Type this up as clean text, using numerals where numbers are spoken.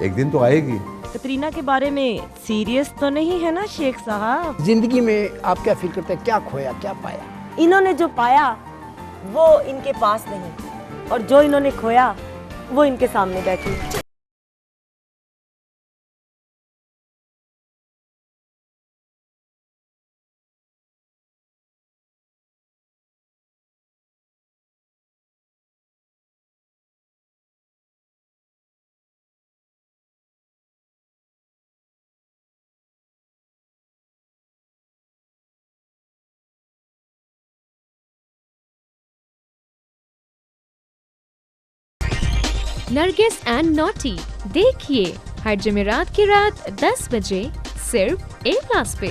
एक दिन तो आएगी। कतरीना के बारे में सीरियस तो नहीं है ना शेख साहब? जिंदगी में आप क्या फील करते हैं, क्या खोया क्या पाया? इन्होंने जो पाया वो इनके पास नहीं, और जो इन्होंने खोया वो इनके सामने बैठी। नरगिस एंड नॉटी देखिए हर जुमेरात की रात 10 बजे सिर्फ ए+ पे।